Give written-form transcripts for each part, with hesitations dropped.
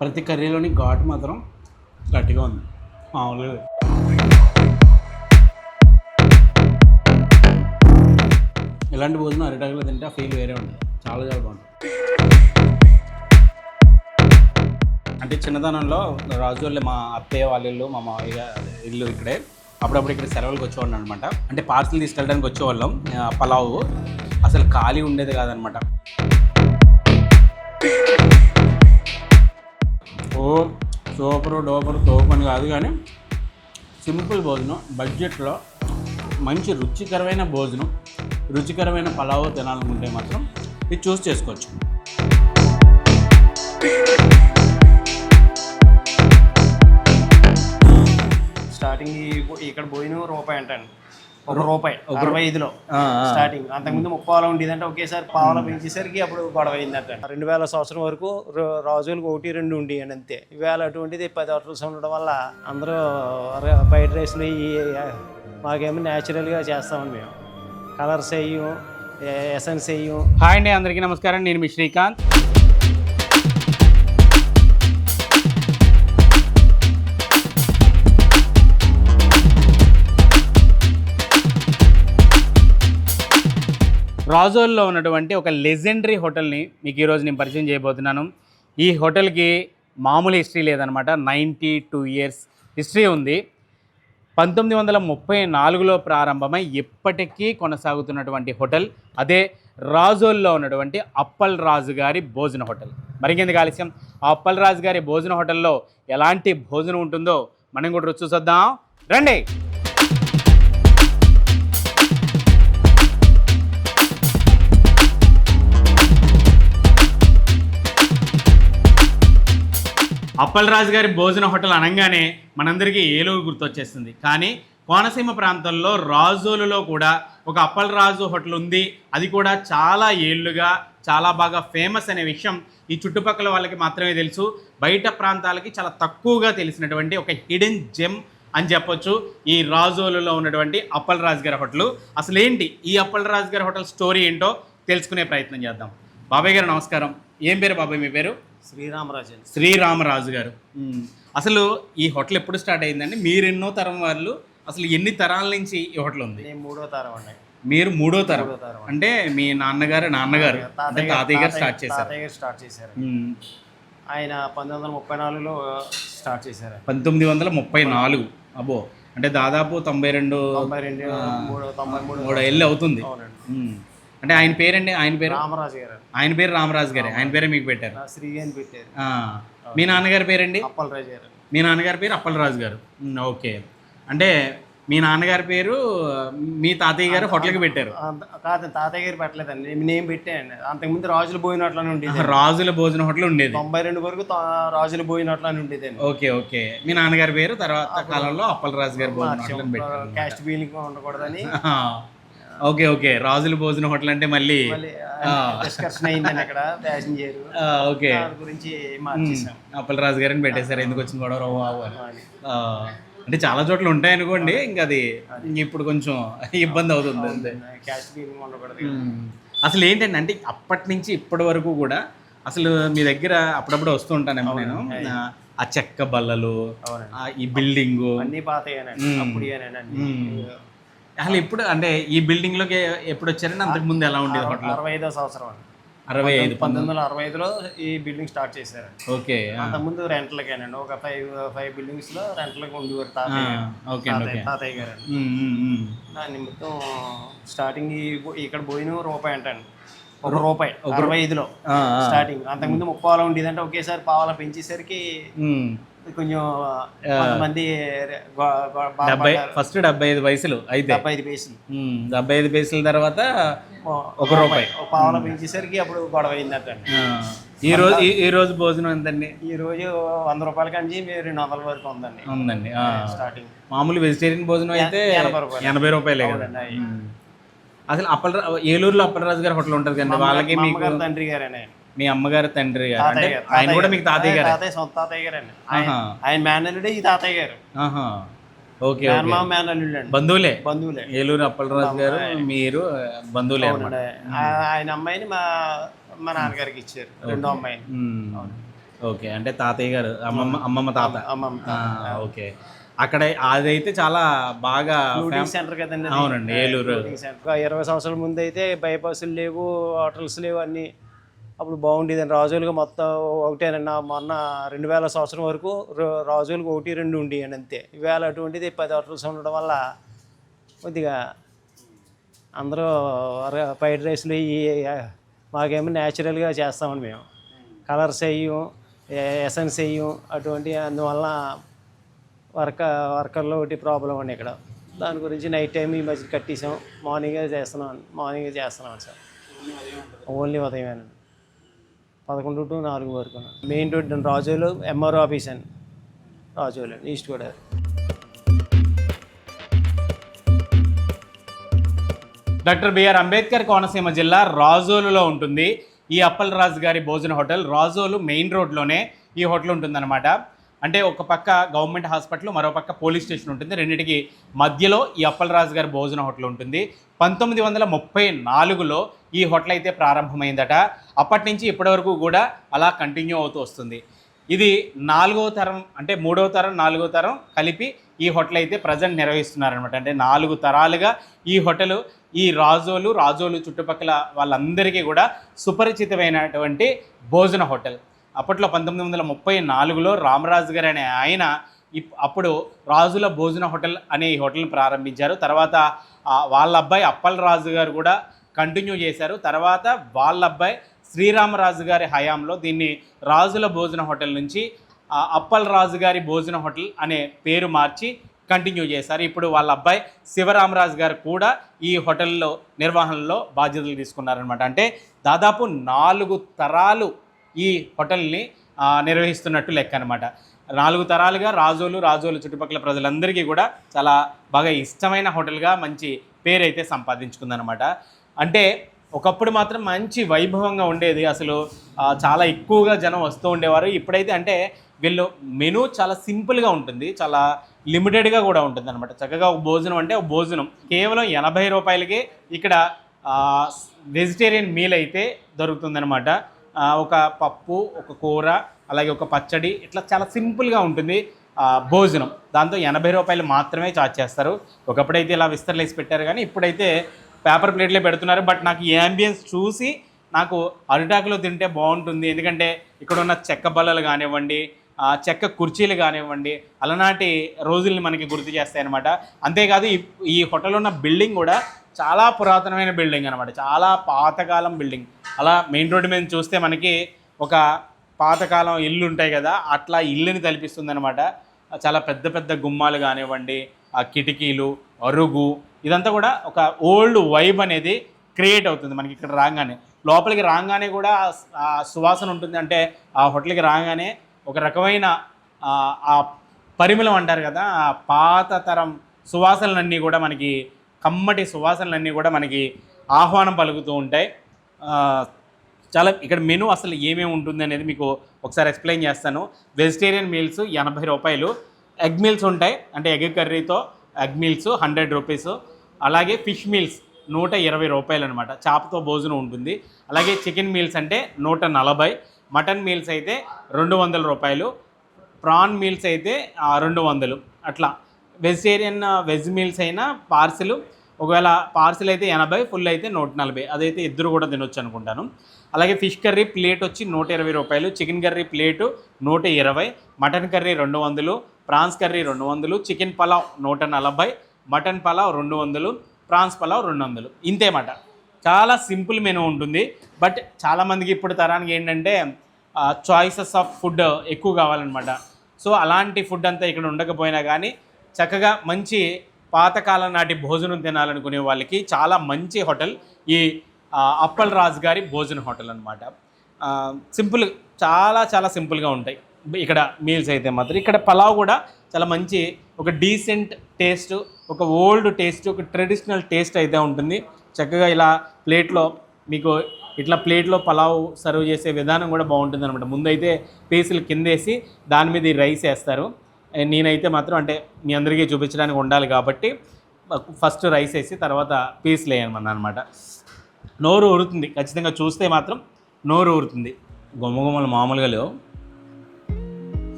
ప్రతి కర్రీలోని ఘాటు మాత్రం గట్టిగా ఉంది మామూలుగా. ఇలాంటి భోజనం అరిటాకులో తింటే ఆ ఫీల్ వేరే ఉంటుంది. చాలా చాలా బాగుంటుంది. అంటే చిన్నతనంలో రాజుల్లో మా అత్తయ్య వాళ్ళ ఇల్లు, మా మావయ్య ఇల్లు ఇక్కడే. అప్పుడప్పుడు ఇక్కడ సెలవులకు వచ్చేవాళ్ళం అనమాట. అంటే పార్సల్ తీసుకెళ్ళడానికి వచ్చేవాళ్ళం. పలావు అసలు ఖాళీ ఉండేది కాదనమాట. ఓ సూపరు డోపరు తోపని కాదు, కానీ సింపుల్ భోజనం, బడ్జెట్లో మంచి రుచికరమైన భోజనం, రుచికరమైన పలావు తినాలనుకుంటే మాత్రం ఇది చూస్ చేసుకోవచ్చు. స్టార్టింగ్ ఇక్కడ పోయిన రూపాయి అంటాను, ₹1 65లో స్టార్టింగ్. అంతకుముందు 30 ఉండేదంటే ఒకేసారి పావుల పెంచేసరికి అప్పుడు గొడవ అయిందంట. 2000 సంవత్సరం వరకు రాజులకు 1-2 ఉండేయండి అంతే. ఈవేళ అటువంటిది 10 హోటల్స్ ఉండడం వల్ల అందరూ ఫ్రైడ్ రైస్లు మాకేమో న్యాచురల్గా చేస్తామని మేము కలర్స్ వేయం, ఎసెన్స్ వేయం. హాయ్ అండి, అందరికీ నమస్కారం. నేను మీ శ్రీకాంత్. రాజోల్లో ఉన్నటువంటి ఒక లెజెండరీ హోటల్ని మీకు ఈరోజు నేను పరిచయం చేయబోతున్నాను. ఈ హోటల్కి మామూలు హిస్టరీ లేదనమాట. 92 years హిస్టరీ ఉంది. 1934లో ప్రారంభమై ఎప్పటికీ కొనసాగుతున్నటువంటి హోటల్. అదే రాజోల్లో ఉన్నటువంటి అప్పల్ రాజు గారి భోజన హోటల్. మరికెందుకు ఆలస్యం, ఆ అప్పల్ రాజు గారి భోజన హోటల్లో ఎలాంటి భోజనం ఉంటుందో మనం కూడా రుచి చూద్దాం రండి. అప్పల్ రాజు గారి భోజన హోటల్ అనగానే మనందరికీ ఏలూరు గుర్తొచ్చేస్తుంది. కానీ కోనసీమ ప్రాంతంలో రాజోలులో కూడా ఒక అప్పల్ రాజు హోటల్ ఉంది. అది కూడా చాలా ఏళ్ళుగా చాలా బాగా ఫేమస్ అనే విషయం ఈ చుట్టుపక్కల వాళ్ళకి మాత్రమే తెలుసు. బయట ప్రాంతాలకి చాలా తక్కువగా తెలిసినటువంటి ఒక హిడెన్ జెమ్ అని చెప్పొచ్చు ఈ రాజోలులో ఉన్నటువంటి అప్పల్ రాజు గారి హోటల్. అసలు ఏంటి ఈ అప్పల్ రాజు గారి హోటల్ స్టోరీ ఏంటో తెలుసుకునే ప్రయత్నం చేద్దాం. బాబాయ్ గారు నమస్కారం. ఏం పేరు బాబాయ్ మీ పేరు? శ్రీరామరాజు. శ్రీరామరాజు గారు. అసలు ఈ హోటల్ ఎప్పుడు స్టార్ట్ అయిందండి? మీరు ఎన్నో తరం వాళ్ళు, అసలు ఎన్ని తరాల నుంచి ఈ హోటల్ ఉంది? నేను 3వ తరం అండి. మీరు 3వ తరం అంటే మీ నాన్నగారు అంటే తాతయ్య గారు స్టార్ట్ చేశారు. ఆయన 1934లో స్టార్ట్ చేశారు. 1934. అబ్బో, అంటే దాదాపు 92 ఏళ్ళు అవుతుంది. అంటే ఆయన పేరండి? ఆయన పేరు రామరాజు గారు. ఆయన పేరు రామరాజు గారే. ఆయన పేరే మీకు పెట్టారు? శ్రీ అని పెట్టారు. మీ నాన్నగారి పేరండి? అప్పల్ రాజు గారు. మీ నాన్నగారి పేరు అప్పల్ రాజు గారు. ఓకే. అంటే మీ నాన్నగారి పేరు మీ తాతయ్య గారు హోటల్కి పెట్టారు? కాదు, తాతయ్య గారు పెట్టలేదండి, నేను పెట్టాను. అంతకుముందు రాజుల భోజనట్లని ఉండేది. రాజుల భోజన హోటల్ ఉండేది. 92 వరకు రాజుల భోజనట్లని ఉండేది. Okay okay. మీ నాన్నగారి పేరు తర్వాత కాలంలో అప్పల్ రాజు గారి భోజన హోటల్ పెట్టారు. క్యాస్ట్ ఫీలింగ్ ఉండకూడదని. Okay okay. రాజుల భోజన హోటల్ అంటే మళ్ళీ డిస్కషన్ అయిందండి అక్కడ ప్యాసింజర్. ఓకే, గురించి మార్చేసాం. అప్పల్ రాజు గారిని పెట్టేశారు. ఎందుకు వచ్చిన గొడవ అంటే చాలా చోట్ల ఉంటాయి అనుకోండి, ఇంకా అది ఇప్పుడు కొంచెం ఇబ్బంది అవుతుంది అంతే. క్యాస్ట్ ఫీలింగ్ ఉండకూడదు. అసలు ఏంటంటే అంటే అప్పటి నుంచి ఇప్పటి వరకు కూడా అసలు మీ దగ్గర అప్పుడప్పుడు వస్తూ ఉంటానేమో నేను. ఆ చెక్క బల్లలు, ఈ బిల్డింగు అన్ని పాతయేనండి. అప్పుడు అసలు ఎప్పుడు అంటే ఈ బిల్డింగ్ లోకి ఎప్పుడు వచ్చారండి? అంతకు ముందు ఎలా ఉండేది హోటల్? 65వ సంవత్సరం అండి. 1965లో ఈ బిల్డింగ్ స్టార్ట్ చేశారు. ఓకే. అంతకుముందు రెంట్లకేనండి. ఒక 5 బిల్డింగ్స్ లో రెంట్లకు ఉండేవారు తాతయ్య గారు. దాని మొత్తం స్టార్టింగ్ ఇక్కడ పోయిన రూపాయి అంటాను, ₹1 65లో స్టార్టింగ్. అంతకుముందు 30 ఉండేదంటే ఒకేసారి పావుల పెంచేసరికి కొంచెం మంది ఫస్ట్ 75 పైసలు అయితే 75 పైసల తర్వాత ₹1 పావుల పెంచేసరికి అప్పుడు గొడవ అయిందట. ఈ రోజు భోజనం ఎంతండి? ఈ రోజు ₹100 కంచి 200 వరకు ఉందండి స్టార్టింగ్. మామూలు వెజిటేరియన్ భోజనం అయితే ₹80 కదండి. అసలు ఏలూరులో అప్పల్ రాజు గారి హోటల్ ఉంటుంది కదండి, వాళ్ళకి మీకు తండ్రి గారేనే. మీ అమ్మగారు తండ్రి గారు అంటే ఆయన కూడా మీకు తాతయ్య గారు? సొంత తాతయ్య గారు అండి. ఆయన మేనల్లుడే ఈ తాతయ్య గారు. ఓకే, బంధువులే. ఏలూరు అప్పల్ రాజు గారు మీరు బంధువులే. ఆయన అమ్మాయిని మా నాన్నగారికి ఇచ్చారు, రెండో అమ్మాయిని. ఓకే, అంటే తాతయ్య గారు, అమ్మమ్మ తాత. అమ్మమ్మ. ఓకే, అక్కడ అదైతే చాలా బాగా షూటింగ్ సెంటర్ కదండి అది. అవునండి, ఏలూరు. షూటింగ్ సెంటర్ 20 సంవత్సరాల ముందు అయితే బైపాసులు లేవు, హోటల్స్ లేవు, అన్నీ అప్పుడు బాగుండేదండి. రాజులుగా మొత్తం ఒకటేనండి. మొన్న 2000 సంవత్సరం వరకు రాజులకు 1-2 ఉండేయండి అంతే. ఇవాళ అటువంటిది 10 హోటల్స్ ఉండడం వల్ల కొద్దిగా అందరూ ఫ్రైడ్ రైస్లు మాకేమో న్యాచురల్గా చేస్తామని మేము కలర్స్ వేయం, ఎసెన్స్ వేయం అటువంటి. అందువల్ల వర్కర్లో ఒకటి ప్రాబ్లం అండి ఇక్కడ. దాని గురించి నైట్ టైం ఈ మధ్య కట్టేసాం, మార్నింగే చేస్తున్నాం సార్. ఓన్లీ ఉదయమేనండి, 11 to 4 వరకు. మెయిన్ రోడ్ అండి, రాజోలు ఎంఆర్ఓ ఆఫీస్ అండి, Razole east Godavari. Doctor BR Ambedkar Konaseema జిల్లా రాజోలులో ఉంటుంది ఈ అప్పలరాజు గారి భోజన హోటల్. రాజోలు మెయిన్ రోడ్లోనే ఈ హోటల్ ఉంటుందన్నమాట. అంటే ఒక పక్క గవర్నమెంట్ హాస్పిటల్, మరో పక్క పోలీస్ స్టేషన్ ఉంటుంది. రెండింటికి మధ్యలో ఈ అప్పలరాజు గారి భోజన హోటల్ ఉంటుంది. 1934లో ఈ హోటల్ అయితే ప్రారంభమైందట. అప్పటి నుంచి ఇప్పటి వరకు కూడా అలా కంటిన్యూ అవుతూ వస్తుంది. ఇది 4వ తరం, అంటే 3వ తరం 4వ తరం కలిపి ఈ హోటల్ అయితే ప్రజెంట్ నిర్వహిస్తున్నారనమాట. అంటే 4 తరాలుగా ఈ హోటల్ ఈ రాజోలు చుట్టుపక్కల వాళ్ళందరికీ కూడా సుపరిచితమైనటువంటి భోజన హోటల్. అప్పట్లో 1934లో రామరాజు గారు అనే ఆయన అప్పుడు రాజుల భోజన హోటల్ అనే ఈ హోటల్ని ప్రారంభించారు. తర్వాత వాళ్ళ అబ్బాయి అప్పలరాజు గారు కూడా కంటిన్యూ చేశారు. తర్వాత వాళ్ళ అబ్బాయి శ్రీరామరాజు గారి హయాంలో దీన్ని రాజుల భోజన హోటల్ నుంచి అప్పలరాజు గారి భోజన హోటల్ అనే పేరు మార్చి కంటిన్యూ చేశారు. ఇప్పుడు వాళ్ళ అబ్బాయి శివరామరాజు గారు కూడా ఈ హోటల్లో నిర్వహణలో బాధ్యతలు తీసుకున్నారనమాట. అంటే దాదాపు 4 తరాలు ఈ హోటల్ని నిర్వహిస్తున్నట్టు లెక్క అనమాట. 4 తరాలుగా రాజోలు చుట్టుపక్కల ప్రజలందరికీ కూడా చాలా బాగా ఇష్టమైన హోటల్గా మంచి పేరైతే సంపాదించుకుందనమాట. అంటే ఒకప్పుడు మాత్రం మంచి వైభవంగా ఉండేది, అసలు చాలా ఎక్కువగా జనం వస్తూ ఉండేవారు. ఇప్పుడైతే అంటే వీళ్ళు మెనూ చాలా సింపుల్గా ఉంటుంది, చాలా లిమిటెడ్గా కూడా ఉంటుంది అనమాట. చక్కగా ఒక భోజనం అంటే ఒక భోజనం కేవలం 80 రూపాయలకే ఇక్కడ వెజిటేరియన్ మీల్ అయితే దొరుకుతుందనమాట. ఒక పప్పు, ఒక కూర, అలాగే ఒక పచ్చడి, ఇట్లా చాలా సింపుల్గా ఉంటుంది భోజనం. దాంతో 80 రూపాయలు మాత్రమే ఛార్జ్ చేస్తారు. ఒకప్పుడైతే ఇలా విస్తరలేసి పెట్టారు, కానీ ఇప్పుడైతే పేపర్ ప్లేట్లే పెడుతున్నారు. బట్ నాకు ఈ యాంబియన్స్ చూసి నాకు అరిటాకులో తింటే బాగుంటుంది. ఎందుకంటే ఇక్కడ ఉన్న చెక్క బల్లలు కానివ్వండి, చెక్క కుర్చీలు కానివ్వండి, అలనాటి రోజుల్ని మనకి గుర్తు చేస్తాయి అన్నమాట. అంతేకాదు ఈ హోటల్ ఉన్న బిల్డింగ్ కూడా చాలా పురాతనమైన బిల్డింగ్ అనమాట, చాలా పాతకాలం బిల్డింగ్. అలా మెయిన్ రోడ్డు మీద చూస్తే మనకి ఒక పాతకాలం ఇల్లు ఉంటాయి కదా, అట్లా ఇల్లుని తలపిస్తుంది అనమాట. చాలా పెద్ద పెద్ద గుమ్మాలు కానివ్వండి, ఆ కిటికీలు, అరుగు, ఇదంతా కూడా ఒక ఓల్డ్ వైబ్ అనేది క్రియేట్ అవుతుంది మనకి ఇక్కడ రాగానే. లోపలికి రాగానే కూడా ఆ సువాసన ఉంటుంది. అంటే ఆ హోటల్కి రాగానే ఒక రకమైన ఆ పరిమళం అంటారు కదా, ఆ పాత తరం సువాసనలన్నీ కూడా మనకి, కమ్మటి సువాసనలన్నీ కూడా మనకి ఆహ్వానం పలుకుతూ ఉంటాయి. చాలా ఇక్కడ మెనూ అసలు ఏమేమి ఉంటుంది అనేది మీకు ఒకసారి ఎక్స్ప్లెయిన్ చేస్తాను. వెజిటేరియన్ మీల్స్ 80 రూపాయలు, ఎగ్ మీల్స్ ఉంటాయి, అంటే ఎగ్ కర్రీతో ఎగ్ మీల్స్ 100 రూపీస్. అలాగే ఫిష్ మీల్స్ 120 రూపాయలు అనమాట, చేపతో భోజనం ఉంటుంది. అలాగే చికెన్ మీల్స్ అంటే 140, మటన్ మీల్స్ అయితే 200 రూపాయలు, ప్రాన్ మీల్స్ అయితే 200. అట్లా వెజ్ మీల్స్ అయినా పార్సిల్, ఒకవేళ పార్సిల్ అయితే 80, ఫుల్ అయితే 140. అదైతే ఇద్దరు కూడా తినొచ్చు అనుకుంటాను. అలాగే ఫిష్ కర్రీ ప్లేట్ వచ్చి 120 రూపాయలు, chicken curry plate 120, mutton curry 200, prawns curry 200, chicken pulao 140, mutton pulao 200, prawns pulao 200. ఇంతేమాట. చాలా సింపుల్ మెనూ ఉంటుంది. బట్ చాలామందికి ఇప్పుడు తరానికి ఏంటంటే చాయిసెస్ ఆఫ్ ఫుడ్ ఎక్కువ కావాలన్నమాట. సో అలాంటి ఫుడ్ అంతా ఇక్కడ ఉండకపోయినా కానీ చక్కగా మంచి పాతకాలం నాటి భోజనం తినాలనుకునే వాళ్ళకి చాలా మంచి హోటల్ ఈ అప్పలరాజు గారి భోజన హోటల్ అనమాట. సింపుల్, చాలా చాలా సింపుల్గా ఉంటాయి ఇక్కడ మీల్స్ అయితే మాత్రం. ఇక్కడ పలావ్ కూడా చాలా మంచి, ఒక డీసెంట్ టేస్ట్, ఒక ఓల్డ్ టేస్ట్, ఒక ట్రెడిషనల్ టేస్ట్ అయితే ఉంటుంది. చక్కగా ఇలా ప్లేట్లో మీకు ఇట్లా ప్లేట్లో పలావ్ సర్వ్ చేసే విధానం కూడా బాగుంటుంది అనమాట. ముందైతే పీసులు కిందేసి దాని మీద ఈ రైస్ వేస్తారు. నేనైతే మాత్రం అంటే మీ అందరికీ చూపించడానికి ఉండాలి కాబట్టి ఫస్ట్ రైస్ వేసి తర్వాత పీసులు వేయమన్నా అనమాట. నోరు ఊరుతుంది, ఖచ్చితంగా చూస్తే మాత్రం నోరు ఊరుతుంది. గుమ్మగుమ్మలు మామూలుగా లేవు.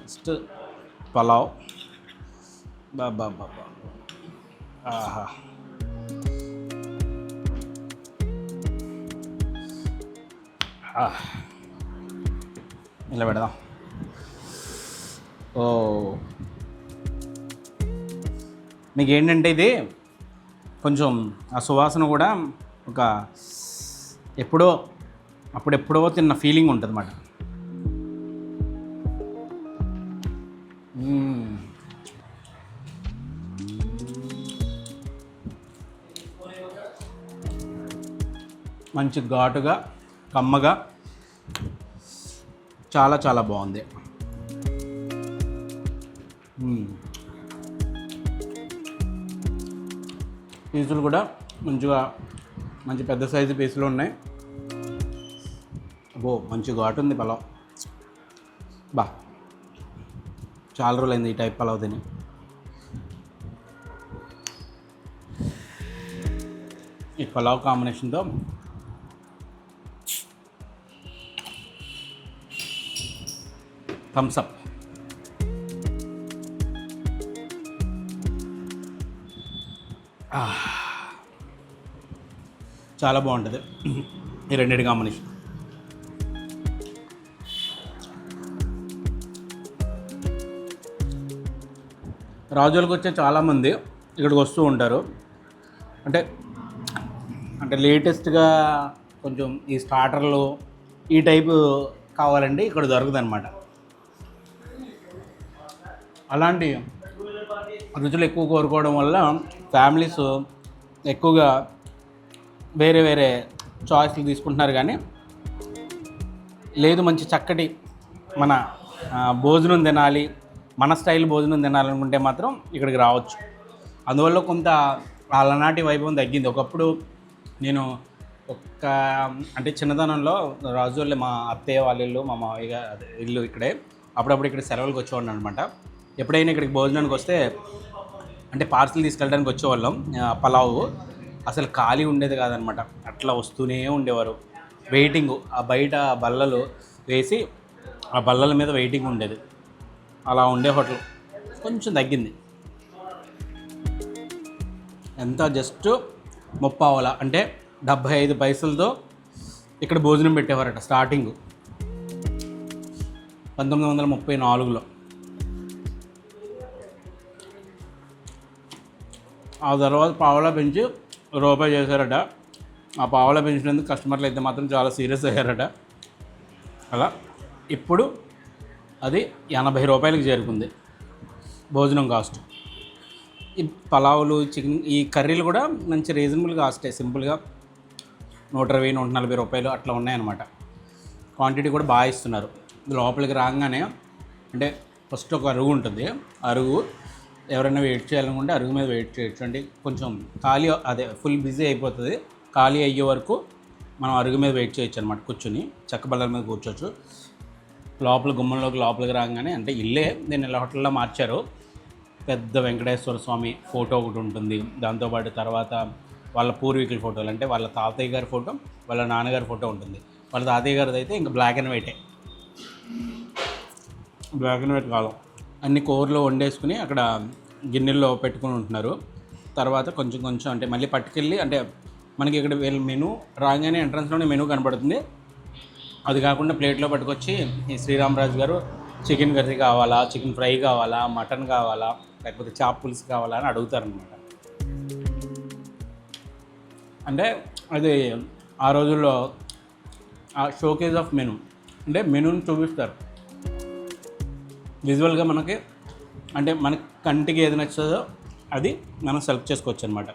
నెక్స్ట్ పలావ్. బాబా బాబా, ఆహా. ఇలా పెడదాం. ఓ, మీకు ఏంటంటే ఇది కొంచెం ఆ సువాసన కూడా ఒక అప్పుడెప్పుడో తిన్న ఫీలింగ్ ఉంటుంది అన్నమాట. మంచి ఘాటుగా కమ్మగా చాలా చాలా బాగుంది. పీసులు కూడా మంచి పెద్ద సైజు పీసులు ఉన్నాయి. మంచి ఘాటు ఉంది పలావ్. చాలా రోజులైంది ఈ టైప్ పలావ్ తిని. ఈ పలావ్ కాంబినేషన్తో థమ్స్ అప్. చాలా బాగుంటుంది ఈ రెండింటి కాంబినేషన్. రాజోలకు వచ్చే చాలామంది ఇక్కడికి వస్తూ ఉంటారు. అంటే లేటెస్ట్గా కొంచెం ఈ స్టార్టర్లు ఈ టైపు కావాలండి, ఇక్కడ దొరకదు అనమాట. అలాంటి రుచులు ఎక్కువ కోరుకోవడం వల్ల ఫ్యామిలీస్ ఎక్కువగా వేరే వేరే చాయిస్లు తీసుకుంటున్నారు. కానీ లేదు, మంచి చక్కటి మన భోజనం తినాలి, మన స్టైల్ భోజనం తినాలనుకుంటే మాత్రం ఇక్కడికి రావచ్చు. అందువల్ల కొంత అలనాటి వైభవం తగ్గింది. ఒకప్పుడు నేను అంటే చిన్నతనంలో రాజోళ్ళే మా అత్తయ్య వాళ్ళ ఇల్లు, మా మావయ్య ఇల్లు ఇక్కడే. అప్పుడప్పుడు ఇక్కడ సెలవులకు వచ్చేవాడిని అనమాట. ఎప్పుడైనా ఇక్కడికి భోజనానికి వస్తే అంటే పార్సిల్ తీసుకెళ్ళడానికి వచ్చేవాళ్ళం. పలావు అసలు ఖాళీ ఉండేది కాదనమాట, అట్లా వస్తూనే ఉండేవారు. వెయిటింగ్, ఆ బయట బల్లలు వేసి ఆ బల్లల మీద వెయిటింగ్ ఉండేది. అలా ఉండే హోటల్ కొంచెం తగ్గింది. ఎంత జస్ట్ 30 అంటే 75 పైసలతో ఇక్కడ భోజనం పెట్టేవారట స్టార్టింగ్ 1934లో. ఆ తర్వాత పావలా పెంచి రూపాయి చేశారట. ఆ పావలా పెంచినందుకు కస్టమర్లు అయితే మాత్రం చాలా సీరియస్ అయ్యారట. అలా ఇప్పుడు అది 80 రూపాయలకి చేరుకుంది భోజనం కాస్ట్. ఈ పలావులు, చికెన్, ఈ కర్రీలు కూడా మంచి రీజనబుల్ కాస్టే, సింపుల్గా 120, 140 రూపాయలు అట్లా ఉన్నాయన్నమాట. క్వాంటిటీ కూడా బాగా ఇస్తున్నారు. లోపలికి రాగానే అంటే ఫస్ట్ ఒక అరుగు ఉంటుంది. అరుగు ఎవరైనా వెయిట్ చేయాలనుకుంటే అరుగు మీద వెయిట్ చేయొచ్చు. అంటే కొంచెం ఖాళీ, ఫుల్ బిజీ అయిపోతుంది. ఖాళీ అయ్యే వరకు మనం అరుగు మీద వెయిట్ చేయొచ్చు అనమాట. కూర్చొని చెక్క బల్లల మీద కూర్చోవచ్చు. లోపలికి రాగానే అంటే ఇల్లే దీన్ని ఇలా హోటల్లో మార్చారు. పెద్ద వెంకటేశ్వర స్వామి ఫోటో ఒకటి ఉంటుంది. దాంతోపాటు తర్వాత వాళ్ళ పూర్వీకుల ఫోటోలు, అంటే వాళ్ళ తాతయ్య గారి ఫోటో, వాళ్ళ నాన్నగారి ఫోటో ఉంటుంది. వాళ్ళ తాతయ్య గారిది అయితే ఇంకా బ్లాక్ అండ్ వైట్ కాలం. అన్ని కూరలు వండేసుకుని అక్కడ గిన్నెల్లో పెట్టుకుని ఉంటున్నారు. తర్వాత కొంచెం అంటే మళ్ళీ పట్టుకెళ్ళి, అంటే మనకి ఇక్కడ వీళ్ళ మెనూ రాగానే ఎంట్రన్స్లోనే మెనూ కనబడుతుంది. అది కాకుండా ప్లేట్లో పట్టుకొచ్చి ఈ శ్రీరామరాజు గారు చికెన్ కర్రీ కావాలా, చికెన్ ఫ్రై కావాలా, మటన్ కావాలా, లేకపోతే చాప్ పులుసు కావాలా అని అడుగుతారనమాట. అంటే అది ఆ రోజుల్లో ఆ షోకేజ్ ఆఫ్ మెనూ, అంటే మెనూని చూపిస్తారు విజువల్గా మనకి. అంటే మనకి కంటికి ఏది నచ్చుతుందో అది మనం సెలెక్ట్ చేసుకోవచ్చు అనమాట.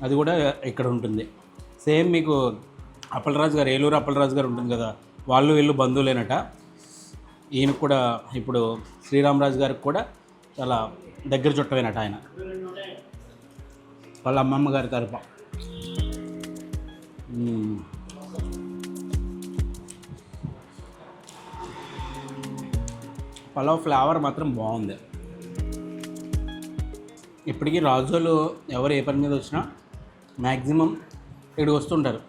అది కూడా ఇక్కడ ఉంటుంది. సేమ్ మీకు అప్పలరాజు గారు, ఏలూరు అప్పలరాజు గారు ఉంటుంది కదా, వాళ్ళు వీళ్ళు బంధువులేనట. ఈయనకు కూడా ఇప్పుడు శ్రీరామరాజు గారికి కూడా చాలా దగ్గర చుట్టమేనట ఆయన, వాళ్ళ అమ్మమ్మ గారి తరఫ. పలావ్ ఫ్లేవర్ మాత్రం బాగుంది. ఇప్పటికీ రాజోలు ఎవరు ఏ పని మీద వచ్చినా మ్యాక్సిమం ఇక్కడికి వస్తుంటారు,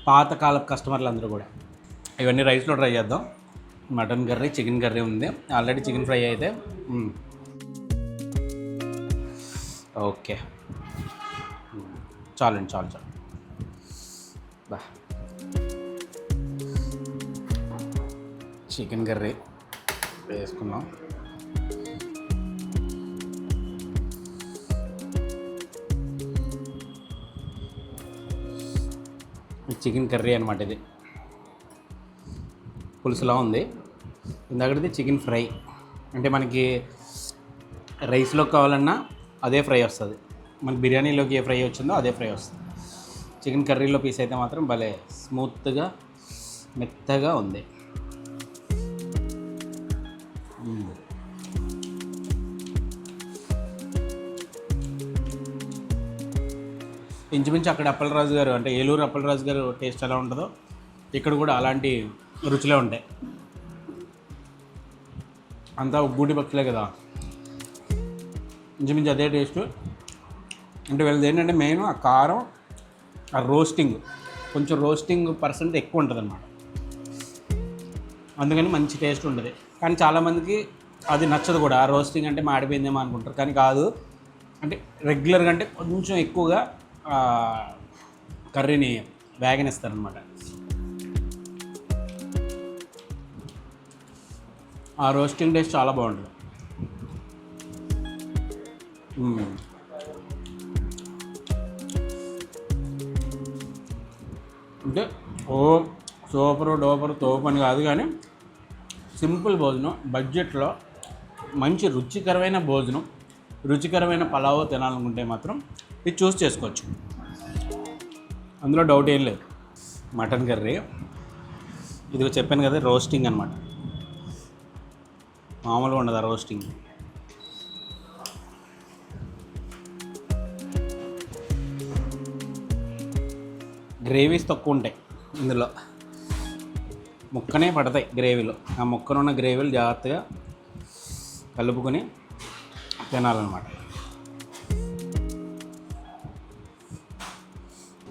పాతకాలపు కస్టమర్లు అందరూ కూడా. ఇవన్నీ రైస్లో ట్రై చేద్దాం. మటన్ కర్రీ, చికెన్ కర్రీ ఉంది. ఆల్రెడీ చికెన్ ఫ్రై అయితే ఓకే, చాలండి, చాలు బా. చికెన్ కర్రీ వేసుకున్నాం. చికెన్ కర్రీ అనమాట ఇది. పులుసులా ఉంది. ఇందాకటిది చికెన్ ఫ్రై. అంటే మనకి రైస్లో కావాలన్నా అదే ఫ్రై వస్తుంది, మనకి బిర్యానీలోకి ఏ ఫ్రై వచ్చిందో అదే ఫ్రై వస్తుంది. చికెన్ కర్రీలో పీస్ అయితే మాత్రం భలే స్మూత్గా మెత్తగా ఉంది. ఇంచుమించు అక్కడ అప్పలరాజు గారు, అంటే ఏలూరు అప్పలరాజు గారు టేస్ట్ ఎలా ఉంటుందో ఇక్కడ కూడా అలాంటి రుచులే ఉంటాయి. అంతా గూటి పక్షులే కదా, ఇంచుమించు అదే టేస్ట్. అంటే వీళ్ళది ఏంటంటే మెయిన్ ఆ కారం, ఆ రోస్టింగ్, కొంచెం రోస్టింగ్ పర్సెంట్ ఎక్కువ ఉంటుంది అన్నమాట. అందుకని మంచి టేస్ట్ ఉంటుంది. కానీ చాలామందికి అది నచ్చదు కూడా. ఆ రోస్టింగ్ అంటే మాడిపోయిందేమో అనుకుంటారు, కానీ కాదు. అంటే రెగ్యులర్గా అంటే కొంచెం ఎక్కువగా కర్రీని వేగనిస్తారనమాట. ఆ రోస్టింగ్ టేస్ట్ చాలా బాగుంటుంది. అంటే ఓ సూపరు డోపరు తోపు అని కాదు, కానీ సింపుల్ భోజనం, బడ్జెట్లో మంచి రుచికరమైన భోజనం, రుచికరమైన పలావ్ తినాలనుకుంటే మాత్రం ఇది చూస్ చేసుకోవచ్చు, అందులో డౌట్ ఏం లేదు. మటన్ కర్రీ ఇది చెప్పాను కదా, రోస్టింగ్ అనమాట. మామూలుగా ఉండదు ఆ రోస్టింగ్. గ్రేవీస్ తక్కువ ఉంటాయి ఇందులో, ముక్కనే పడతాయి గ్రేవీలో. ఆ ముక్కనున్న గ్రేవీలు జాగ్రత్తగా కలుపుకొని తినాలన్నమాట.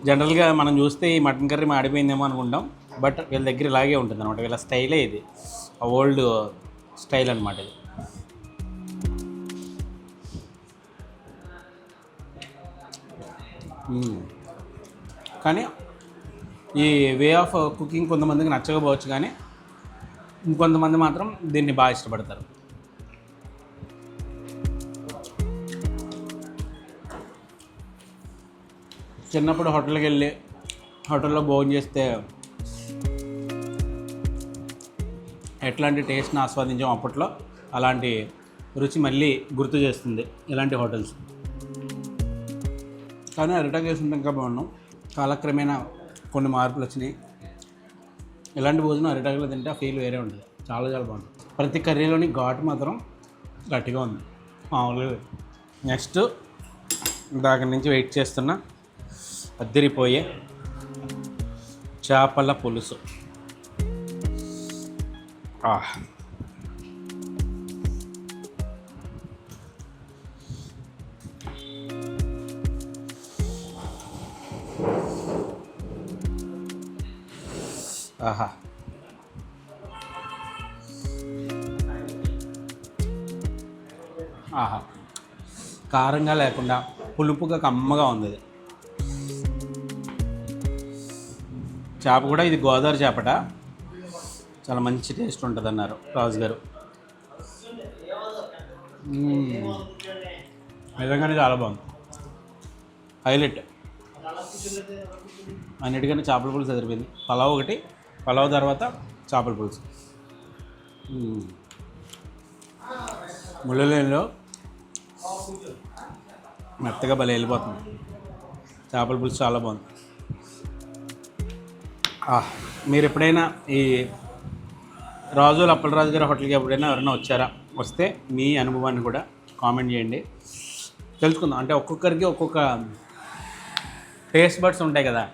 జనరల్గా మనం చూస్తే ఈ మటన్ కర్రీ మాడిపోయిందేమో అనుకుంటాం, బట్ వీళ్ళ దగ్గర ఇలాగే ఉంటుంది అనమాట. వీళ్ళ స్టైలే ఇది, ఓల్డ్ స్టైల్ అనమాట ఇది. కానీ ఈ వే ఆఫ్ కుకింగ్ కొంతమందికి నచ్చకపోవచ్చు, కానీ ఇంకొంతమంది మాత్రం దీన్ని బాగా ఇష్టపడతారు. చిన్నప్పుడు హోటల్కి వెళ్ళి హోటల్లో భోజనం చేస్తే ఎట్లాంటి టేస్ట్ని ఆస్వాదించాం అప్పట్లో, అలాంటి రుచి మళ్ళీ గుర్తు చేస్తుంది ఇలాంటి హోటల్స్. కానీ రిటర్న్ చేస్తుంటే ఇంకా బాగున్నాం. కాలక్రమేణా కొన్ని మార్పులు వచ్చినాయి. ఇలాంటి భోజనం అరిటాకులో తింటే ఆ ఫీల్ వేరే ఉంటుంది, చాలా చాలా బాగుంటుంది. ప్రతి కర్రీలోని ఘాటు మాత్రం గట్టిగా ఉంది, మామూలుగా. నెక్స్ట్ దాని నుంచి వెయిట్ చేస్తున్నా అద్దరిపోయే చేపల పులుసు. ఆహా, ఆహా, కారంగా లేకుండా పులుపుగా కమ్మగా ఉంది ఇది. చేప కూడా ఇది గోదావరి చేపట, చాలా మంచి టేస్ట్ ఉంటుంది అన్నారు రాజు గారు. నిజంగానే చాలా బాగుంది, హైలైట్. అన్నిటికన్నా చేపల పులుసు సరిపోయింది. పలావ్ ఒకటి, పలావ్ తర్వాత చేపల పులుసు. ముళ్ళలో మెత్తగా భలే వెళ్ళిపోతుంది. చేపల పులుసు చాలా బాగుంది. మీరు ఎప్పుడైనా ఈ రాజుల అప్పలరాజు గారి హోటల్కి ఎప్పుడైనా ఎవరైనా వచ్చారా, వస్తే మీ అనుభవాన్ని కూడా కామెంట్ చేయండి, తెలుసుకుందాం. అంటే ఒక్కొక్కరికి ఒక్కొక్క టేస్ట్ బడ్స్ ఉంటాయి కదా.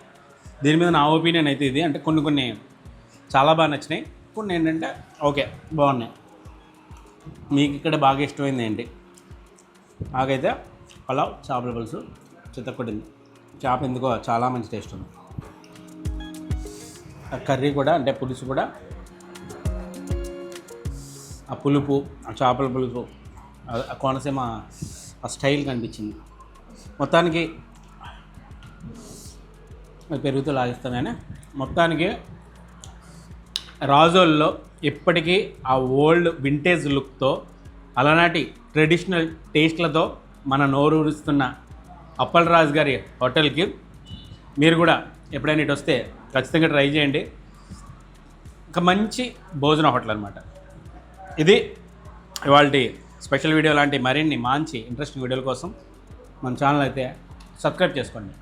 దీని మీద నా ఒపీనియన్ అయితే ఇది. అంటే కొన్ని చాలా బాగా నచ్చినాయి, కొన్ని ఏంటంటే ఓకే బాగున్నాయి. మీకు ఇక్కడ బాగా ఇష్టమైంది ఏంటి? నాకైతే పలావ్, చేపల పులుసు చిత్తకొట్టింది. చేప ఎందుకో చాలా మంచి టేస్ట్ ఉంది. కర్రీ కూడా, అంటే పులుసు కూడా ఆ పులుపు, ఆ చేపల పులుపు, ఆ కోనసీమ ఆ స్టైల్ కనిపించింది. మొత్తానికి పెరుగుతూ లాగిస్తాను కానీ మొత్తానికి రాజోల్లో ఇప్పటికీ ఆ ఓల్డ్ వింటేజ్ లుక్తో అలనాటి ట్రెడిషనల్ టేస్ట్లతో మన నోరూరుస్తున్న అప్పల్ రాజు గారి హోటల్కి మీరు కూడా ఎప్పుడైనా ఇటు వస్తే ఖచ్చితంగా ట్రై చేయండి. ఒక మంచి భోజన హోటల్ అనమాట ఇది. ఇవాళ స్పెషల్ వీడియో లాంటి మరిన్ని మంచి ఇంట్రెస్టింగ్ వీడియోల కోసం మన ఛానల్ అయితే సబ్స్క్రైబ్ చేసుకోండి.